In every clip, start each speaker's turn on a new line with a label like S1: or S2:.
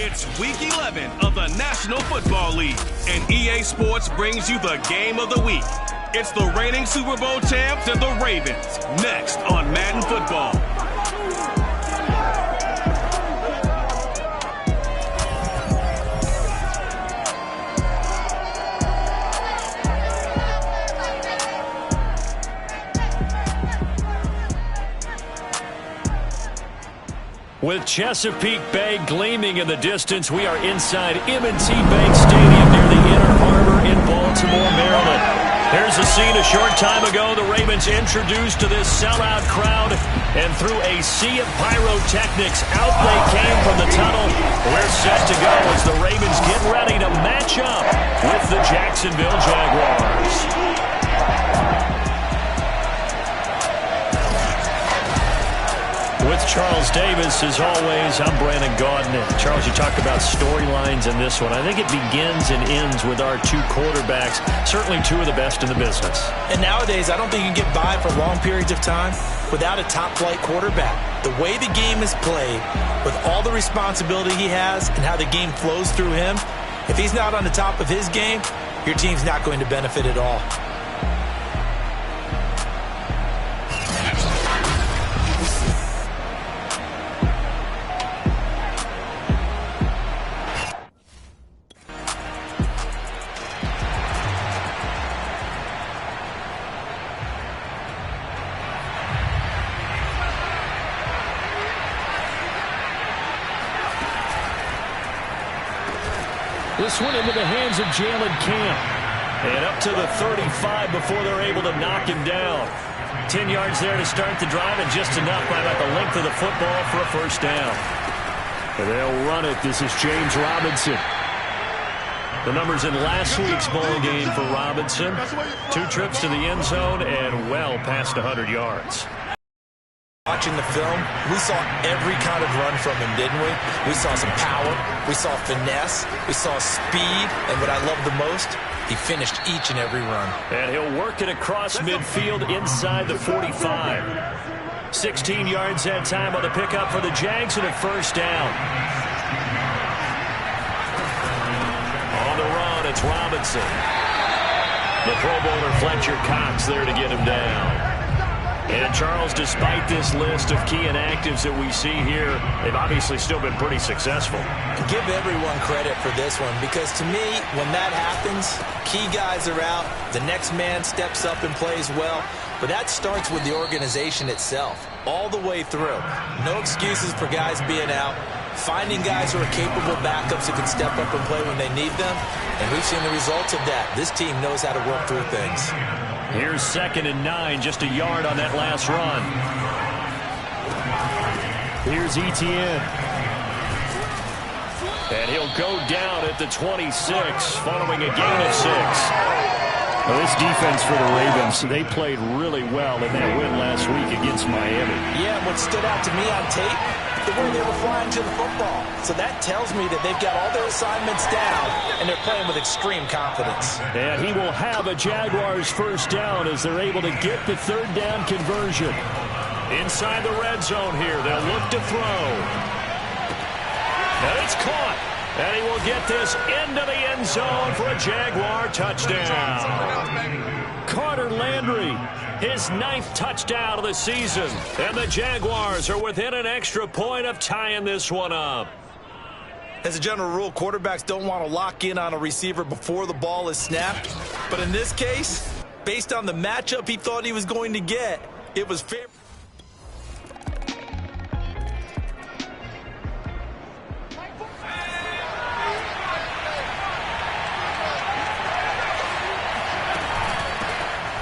S1: It's Week 11 of the National Football League, and EA Sports brings you the game of the week. It's the reigning Super Bowl champs and the Ravens, next on Madden Football.
S2: With Chesapeake Bay gleaming in the distance, we are inside M&T Bank Stadium near the Inner Harbor in Baltimore, Maryland. There's a scene a short time ago. The Ravens introduced to this sellout crowd, and through a sea of pyrotechnics, out they came from the tunnel. We're set to go as the Ravens get ready to match up with the Jacksonville Jaguars. With Charles Davis, as always, I'm Brandon Gaudin. Charles, you talked about storylines in this one. I think it begins and ends with our two quarterbacks, certainly two of the best in the business.
S3: And nowadays, I don't think you can get by for long periods of time without a top-flight quarterback. The way the game is played, with all the responsibility he has and how the game flows through him, if he's not on the top of his game, your team's not going to benefit at all.
S2: This one into the hands of Jalen Camp. And up to the 35 before they're able to knock him down. 10 yards there to start the drive, and just enough by about the length of the football for a first down. And they'll run it. This is James Robinson. The numbers in last week's ball game for Robinson. 2 trips to the end zone and well past 100 yards.
S3: Watching the film, we saw every kind of run from him, didn't we? We saw some power, we saw finesse, we saw speed, and what I love the most, he finished each and every run.
S2: And he'll work it across midfield inside the 45. 16 yards that time on the pickup for the Jags and a first down. On the run, it's Robinson. The Pro Bowler Fletcher Cox there to get him down. And, Charles, despite this list of key inactives that we see here, they've obviously still been pretty successful.
S3: Give everyone credit for this one, because to me, when that happens, key guys are out, the next man steps up and plays well, but that starts with the organization itself, all the way through. No excuses for guys being out, finding guys who are capable backups who can step up and play when they need them, and we've seen the results of that. This team knows how to work through things.
S2: Here's 2nd and 9, just a yard on that last run. Here's Etienne. And he'll go down at the 26, following a gain of 6. Well, this defense for the Ravens, they played really well in that win last week against Miami.
S3: Yeah, and what stood out to me on tape, the way they were flying to the football. So that tells me that they've got all their assignments down, and they're playing with extreme confidence.
S2: And he will have a Jaguars first down as they're able to get the 3rd down conversion. Inside the red zone here, they'll look to throw. And it's caught. And he will get this into the end zone for a Jaguar touchdown. Carter Landry, his 9th touchdown of the season. And the Jaguars are within an extra point of tying this one up.
S3: As a general rule, quarterbacks don't want to lock in on a receiver before the ball is snapped. But in this case, based on the matchup he thought he was going to get, it was fair.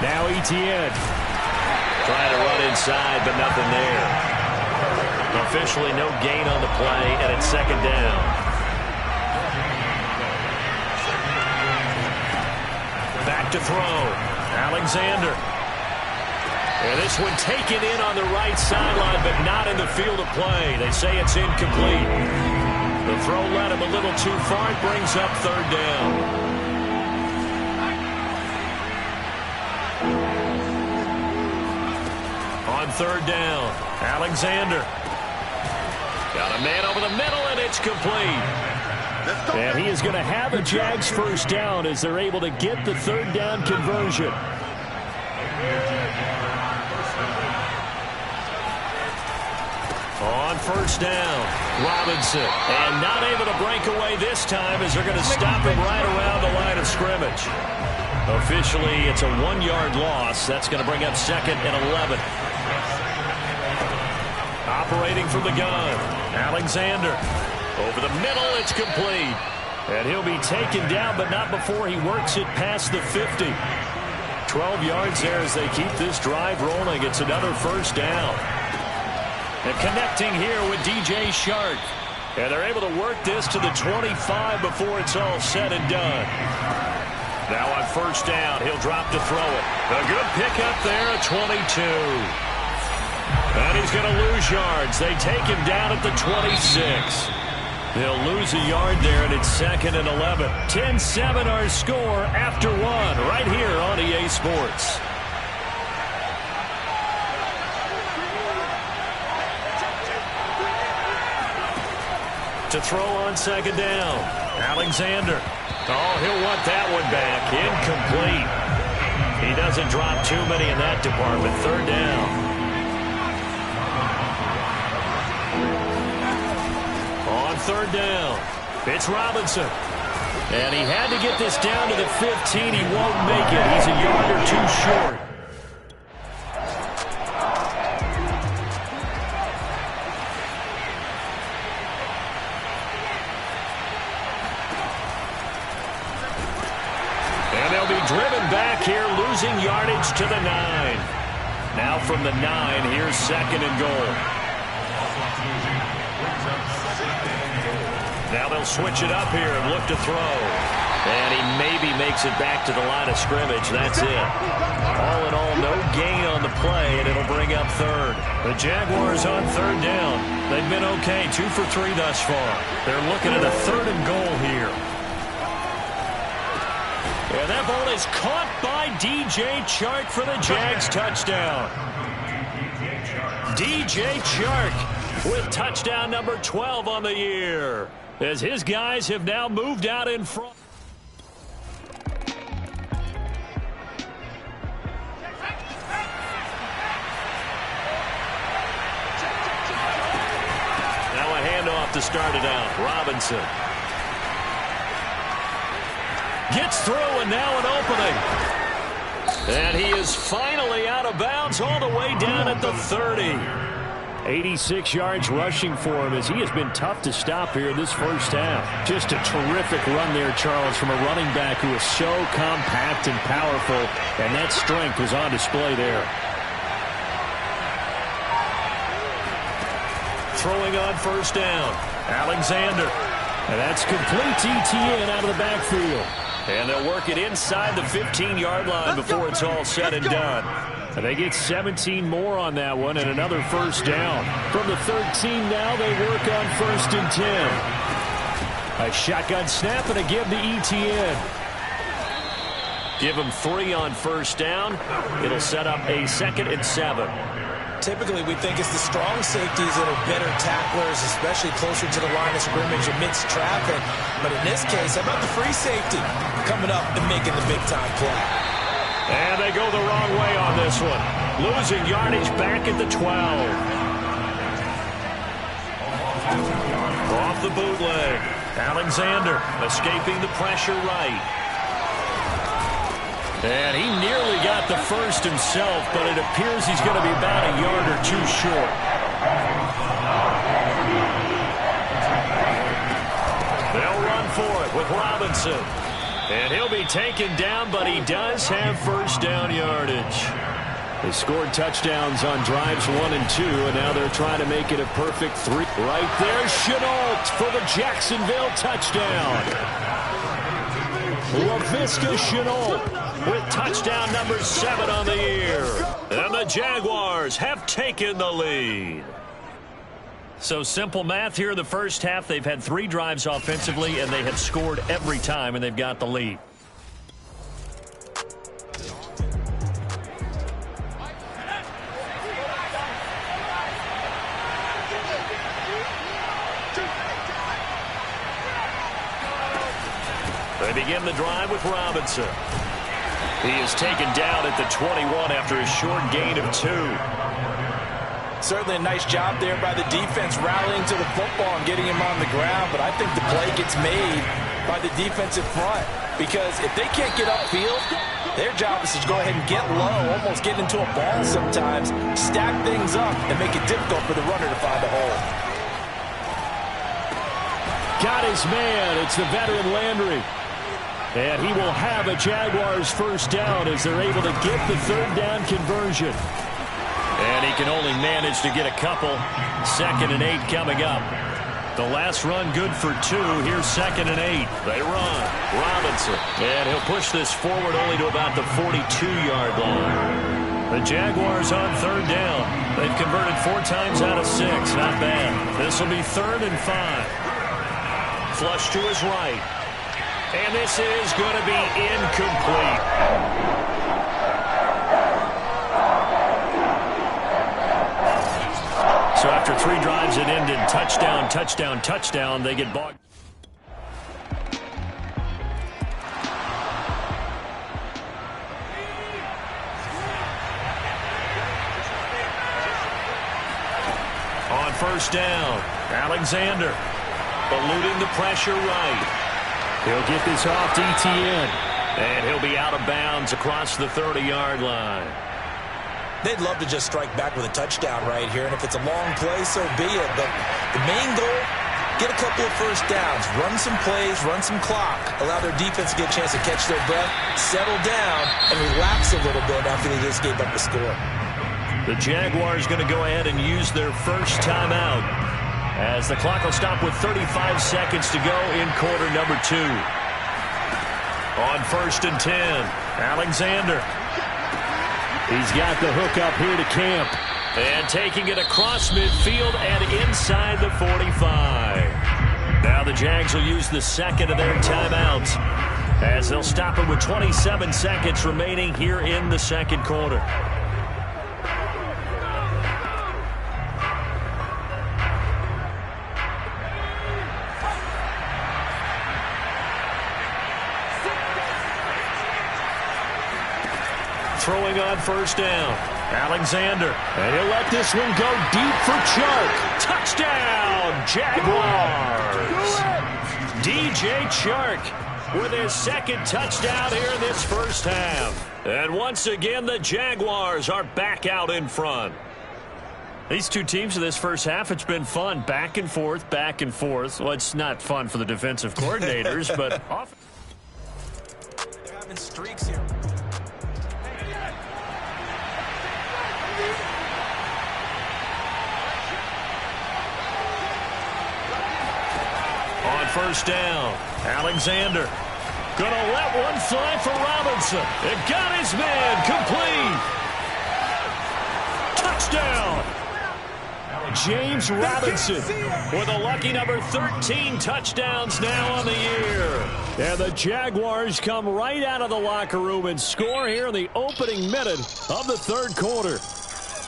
S2: Now Etienne. Trying to run inside, but nothing there. Officially no gain on the play, and it's 2nd down. Back to throw. Alexander. And this one taken in on the right sideline, but not in the field of play. They say it's incomplete. The throw led him a little too far. It brings up 3rd down. On 3rd down, Alexander. Got a man over the middle, and It's complete. And he is going to have a Jags first down as they're able to get the third down conversion. On first down, Robinson. And not able to break away this time as they're going to stop him right around the line of scrimmage. Officially, it's a 1-yard loss. That's going to bring up 2nd and 11. Operating from the gun, Alexander. Over the middle, it's complete. And he'll be taken down, but not before he works it past the 50. 12 yards there as they keep this drive rolling. It's another first down. And connecting here with DJ Shark. And they're able to work this to the 25 before it's all said and done. Now on first down, he'll drop to throw it. A good pickup there at 22. And he's going to lose yards. They take him down at the 26. They'll lose a yard there, and it's 2nd and 11. 10-7 our score after 1 right here on EA Sports. To throw on 2nd down, Alexander. Oh, he'll want that one back. Incomplete. He doesn't drop too many in that department. 3rd down. On 3rd down, it's Robinson. And he had to get this down to the 15. He won't make it. He's a yard or 2 short. And they'll be driven back here, losing yardage to the 9. Now from the 9, here's 2nd and goal. Now they'll switch it up here and look to throw. And he maybe makes it back to the line of scrimmage. That's it. All in all, no gain on the play, and it'll bring up 3rd. The Jaguars on 3rd down. They've been okay, 2 for 3 thus far. They're looking at a 3rd and goal here. And that ball is caught by DJ Chark for the Jags touchdown. DJ Chark with touchdown number 12 on the year, as his guys have now moved out in front. Now a handoff to start it out. Robinson gets through, and now an opening. And he is finally out of bounds all the way down at the 30. 86 yards rushing for him, as he has been tough to stop here in this first half. Just a terrific run there, Charles, from a running back who is so compact and powerful, and that strength was on display there. Throwing on first down, Alexander. And that's complete to ETN out of the backfield. And they'll work it inside the 15-yard line before it's all said and done. And they get 17 more on that one, and another first down. From the 13 now, they work on 1st and 10. A shotgun snap and a give to ETN. Give him 3 on first down. It'll set up a 2nd and 7.
S3: Typically, we think it's the strong safeties that are better tacklers, especially closer to the line of scrimmage amidst traffic. But in this case, how about the free safety coming up and making the big-time play?
S2: And they go the wrong way on this one. Losing yardage back at the 12. Off the bootleg. Alexander escaping the pressure right. And he nearly got the first himself, but it appears he's going to be about a yard or 2 short. They'll run for it with Robinson. And he'll be taken down, but he does have first down yardage. They scored touchdowns on drives 1 and 2, and now they're trying to make it a perfect 3. Right there, Chenault for the Jacksonville touchdown. LaVisca Chenault with touchdown number 7 on the year. And the Jaguars have taken the lead. So simple math here in the first half. They've had 3 drives offensively, and they have scored every time, and they've got the lead. They begin the drive with Robinson. He is taken down at the 21 after a short gain of 2.
S3: Certainly a nice job there by the defense rallying to the football and getting him on the ground, but I think the play gets made by the defensive front because if they can't get upfield, their job is to go ahead and get low, almost get into a ball sometimes, stack things up, and make it difficult for the runner to find a hole.
S2: Got his man. It's the veteran Landry. And he will have a Jaguars first down as they're able to get the third down conversion. And he can only manage to get a couple. 2nd and 8 coming up. The last run good for 2. Here's 2nd and 8. They run. Robinson. And he'll push this forward only to about the 42-yard line. The Jaguars on third down. They've converted 4 times out of 6. Not bad. This will be 3rd and 5. Flush to his right. And this is going to be incomplete. So after 3 drives that ended touchdown, touchdown, touchdown, they get bogged. On first down, Alexander eluding the pressure right. He'll get this off to ETN, and he'll be out of bounds across the 30-yard line.
S3: They'd love to just strike back with a touchdown right here, and if it's a long play, so be it. But the main goal, get a couple of first downs, run some plays, run some clock, allow their defense to get a chance to catch their breath, settle down, and relax a little bit after they just gave up the score.
S2: The Jaguars going to go ahead and use their first timeout as the clock will stop with 35 seconds to go in quarter number 2. On 1st and 10, Alexander. He's got the hook up here to Camp. And taking it across midfield and inside the 45. Now the Jags will use the 2nd of their timeouts as they'll stop it with 27 seconds remaining here in the 2nd quarter. Throwing on first down, Alexander. And he'll let this one go deep for Chark. Touchdown, Jaguars! DJ Chark with his 2nd touchdown here in this first half. And once again, the Jaguars are back out in front. These two teams in this first half, it's been fun. Back and forth, back and forth. Well, it's not fun for the defensive coordinators, but often.
S3: They're having streaks here.
S2: On first down, Alexander gonna let one fly for Robinson. It got his man complete. Touchdown. James Robinson with a lucky number 13 touchdowns now on the year. And the Jaguars come right out of the locker room and score here in the opening minute of the 3rd quarter.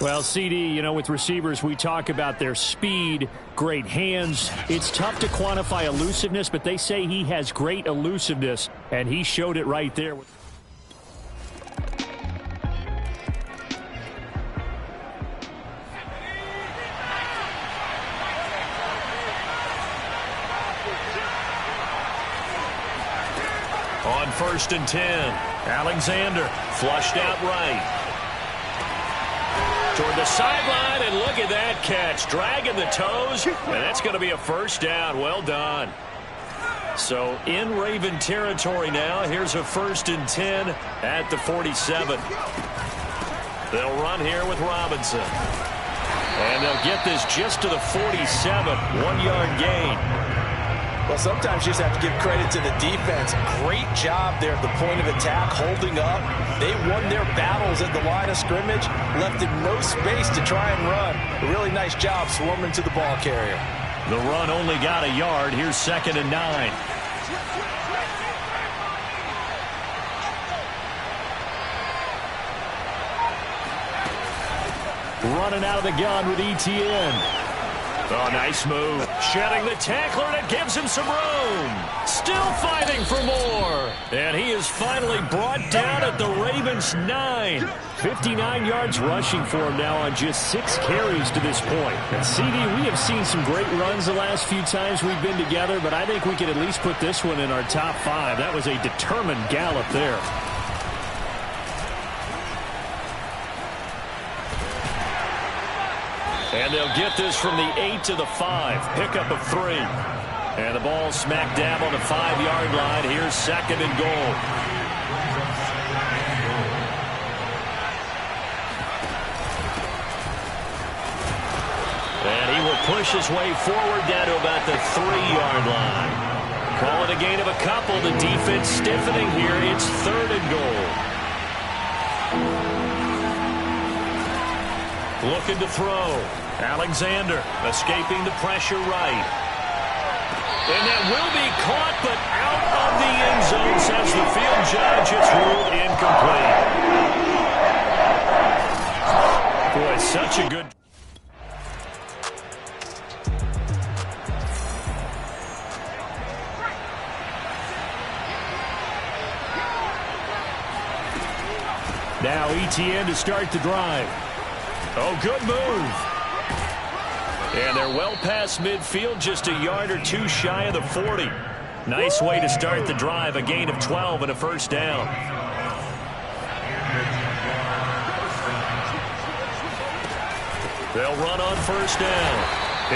S2: Well, CD, you know, with receivers, we talk about their speed, great hands. It's tough to quantify elusiveness, but they say he has great elusiveness, and he showed it right there. On 1st and 10, Alexander flushed out right. Toward the sideline, and look at that catch. Dragging the toes, and that's going to be a first down. Well done. So in Raven territory now. Here's a 1st and 10 at the 47. They'll run here with Robinson. And they'll get this just to the 47. 1-yard gain.
S3: Well, sometimes you just have to give credit to the defense. Great job there at the point of attack, holding up. They won their battles at the line of scrimmage, left him no space to try and run. A really nice job swarming to the ball carrier.
S2: The run only got a yard. Here's 2nd and 9. Running out of the gun with ETN. Oh, nice move. Shedding the tackler, and it gives him some room. Still fighting for more. And he is finally brought down at the Ravens' 9. 59 yards rushing for him now on just 6 carries to this point. And CD, we have seen some great runs the last few times we've been together, but I think we could at least put this one in our top 5. That was a determined gallop there. And they'll get this from the 8 to the 5. Pickup of 3. And the ball smack dab on the 5-yard line. Here's 2nd and goal. And he will push his way forward down to about the 3-yard line. Call it a gain of a couple. The defense stiffening here. It's 3rd and goal. Looking to throw. Alexander escaping the pressure right. And that will be caught, but out of the end zone, says the field judge. It's ruled incomplete. Boy, such a good... Now ETN to start the drive. Oh, good move. And they're well past midfield, just a yard or 2 shy of the 40. Nice way to start the drive, a gain of 12 and a 1st down. They'll run on 1st down.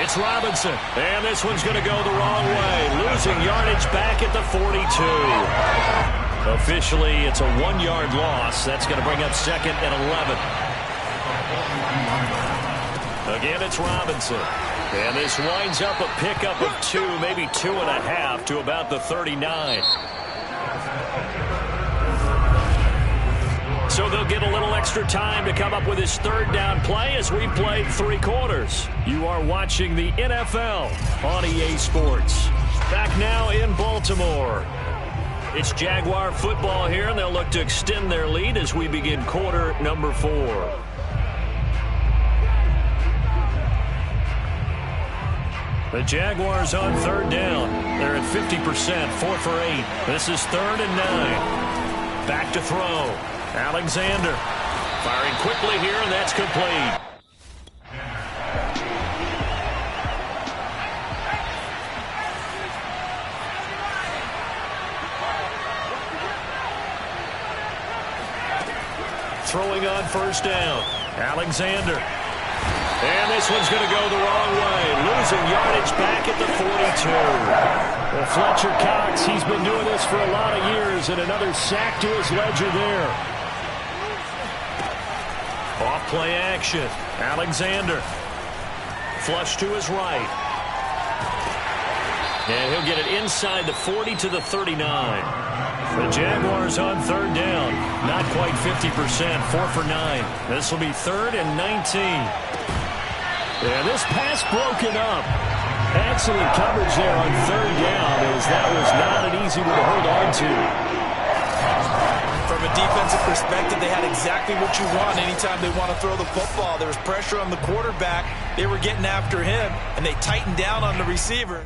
S2: It's Robinson, and this one's going to go the wrong way, losing yardage back at the 42. Officially, it's a 1-yard loss. That's going to bring up 2nd and 11. Again, it's Robinson. And this winds up a pickup of 2, maybe 2.5 to about the 39. So they'll get a little extra time to come up with his 3rd down play as we played 3 quarters. You are watching the NFL on EA Sports. Back now in Baltimore. It's Jaguar football here, and they'll look to extend their lead as we begin quarter number 4. The Jaguars on 3rd down. They're at 50%, 4 for 8. This is 3rd and 9. Back to throw. Alexander firing quickly here, and that's complete. Throwing on 1st down. Alexander. And this one's going to go the wrong way, losing yardage back at the 42. Well, Fletcher Cox, he's been doing this for a lot of years, and another sack to his ledger there. Off play action. Alexander. Flush to his right. And he'll get it inside the 40 to the 39. The Jaguars on 3rd down. Not quite 50%, 4 for 9. This will be 3rd and 19. And this pass broken up. Excellent coverage there on 3rd down, as that was not an easy one to hold on to.
S3: From a defensive perspective, they had exactly what you want anytime they want to throw the football. There was pressure on the quarterback. They were getting after him, and they tightened down on the receiver.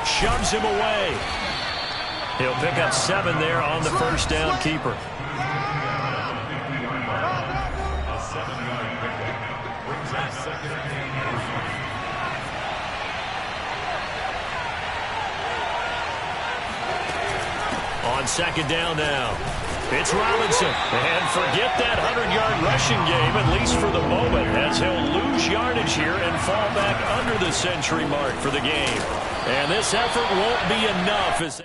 S2: Shoves him away. He'll pick up 7 there on the 1st down keeper. On 2nd down now. It's Robinson. And forget that 100-yard rushing game, at least for the moment, as he'll lose yardage here and fall back under the century mark for the game. And this effort won't be enough as...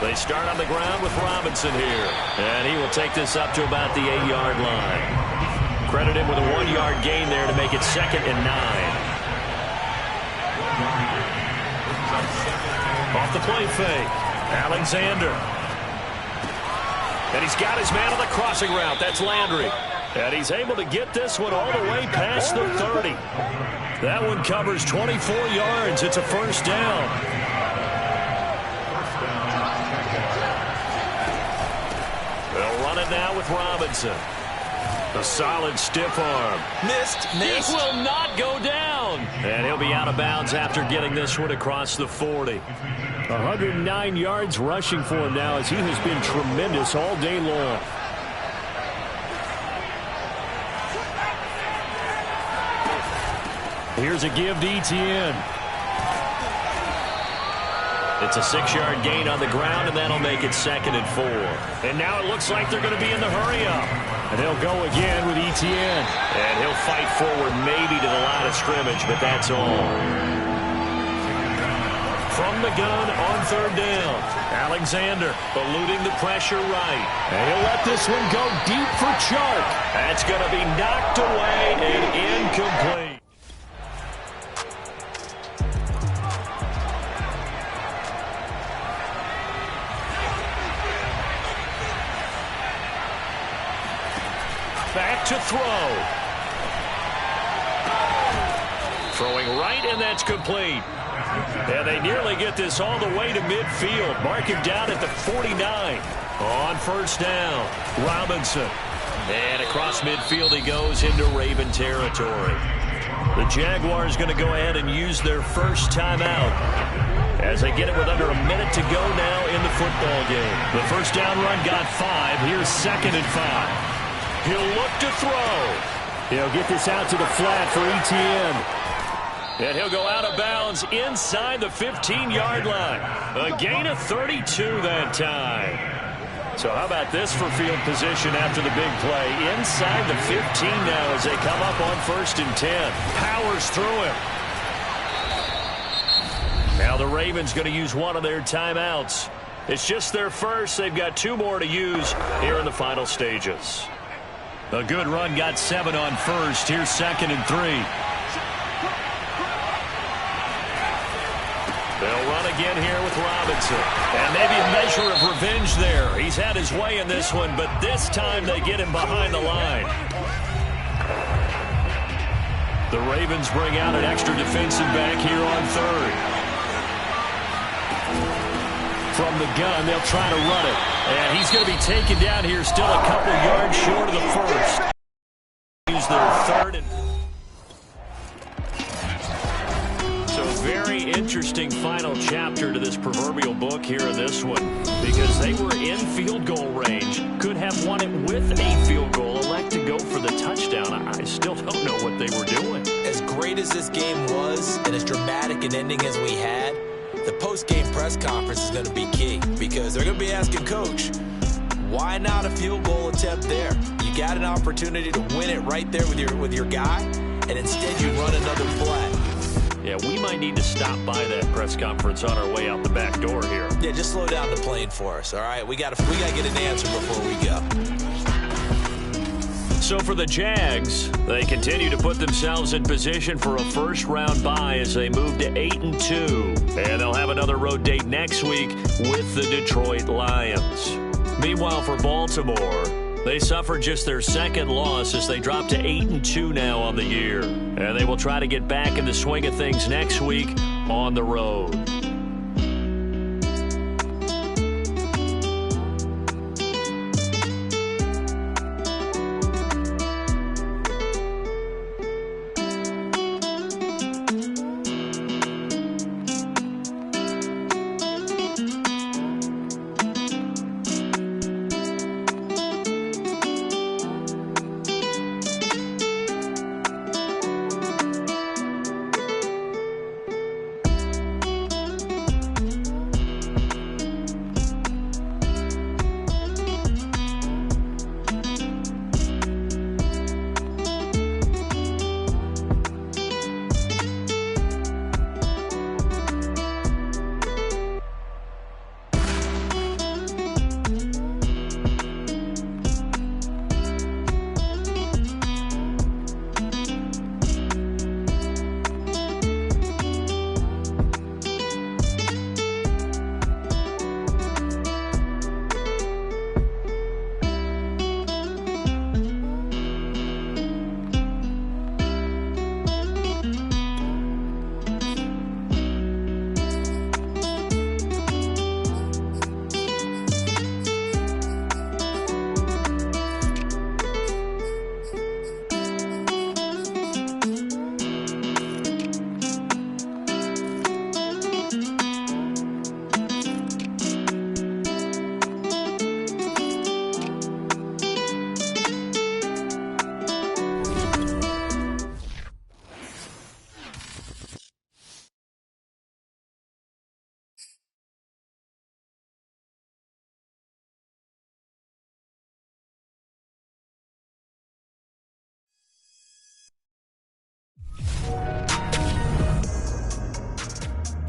S2: They start on the ground with Robinson here. And he will take this up to about the 8-yard line. Credit him with a 1-yard gain there to make it 2nd and 9. Off the play fake. Alexander. And he's got his man on the crossing route. That's Landry. And he's able to get this one all the way past the 30. That one covers 24 yards. It's a first down. They'll run it now with Robinson. A solid stiff arm.
S3: Missed.
S2: It will not go down. And he'll be out of bounds after getting this one across the 40. 109 yards rushing for him now as he has been tremendous all day long. Here's a give to Etienne. It's a 6-yard gain on the ground, and that'll make it 2nd and 4. And now it looks like they're going to be in the hurry-up. And they'll go again with Etienne. And he'll fight forward maybe to the line of scrimmage, but that's all. From the gun on 3rd down. Alexander eluding the pressure right. And he'll let this one go deep for Chark. That's going to be knocked away and incomplete. Back to throw. Throwing right, and that's complete. And they nearly get this all the way to midfield. Mark him down at the 49. On 1st down, Robinson. And across midfield he goes into Raven territory. The Jaguars going to go ahead and use their first timeout as they get it with under a minute to go now in the football game. The first down run got 5. Here's 2nd and 5. He'll look to throw. He'll get this out to the flat for Etienne. And he'll go out of bounds inside the 15-yard line. A gain of 32 that time. So how about this for field position after the big play? Inside the 15 now as they come up on 1st and 10. Powers through him. Now the Ravens going to use one of their timeouts. It's just their first. They've got 2 more to use here in the final stages. A good run got 7 on 1st. Here's 2nd and 3. They'll run again here with Robinson. And maybe a measure of revenge there. He's had his way in this one, but this time they get him behind the line. The Ravens bring out an extra defensive back here on 3rd. From the gun, they'll try to run it. And he's going to be taken down here, still a couple yards short of the 1st. Use their 3rd and... So very interesting final chapter to this proverbial book here in this one, because they were in field goal range, could have won it with a field goal, elect to go for the touchdown. I still don't know what they were doing.
S3: As great as this game was and as dramatic an ending as we had, the post-game press conference is going to be key, because they're going to be asking Coach, why not a field goal attempt there? You got an opportunity to win it right there with your guy, and instead you run another play.
S2: Yeah, we might need to stop by that press conference on our way out the back door here.
S3: Yeah, just slow down the plane for us, all right? We got to get an answer before we go.
S2: So for the Jags, they continue to put themselves in position for a first-round bye as they move to 8-2. And they'll have another road date next week with the Detroit Lions. Meanwhile, for Baltimore, they suffered just their 2nd loss as they drop to 8-2 now on the year. And they will try to get back in the swing of things next week on the road.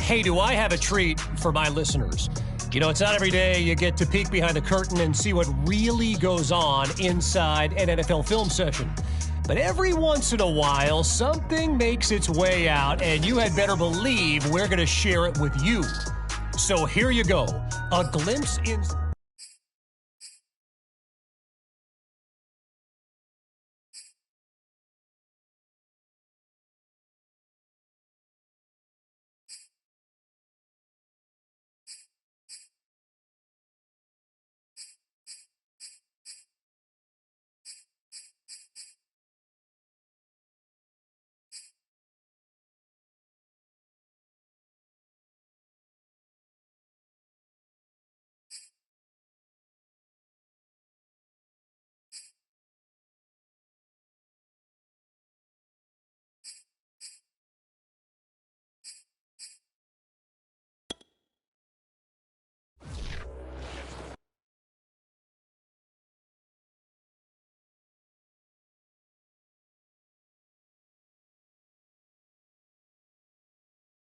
S4: Hey, do I have a treat for my listeners? You know, it's not every day you get to peek behind the curtain and see what really goes on inside an NFL film session. But every once in a while, something makes its way out, and you had better believe we're going to share it with you. So here you go, a glimpse in...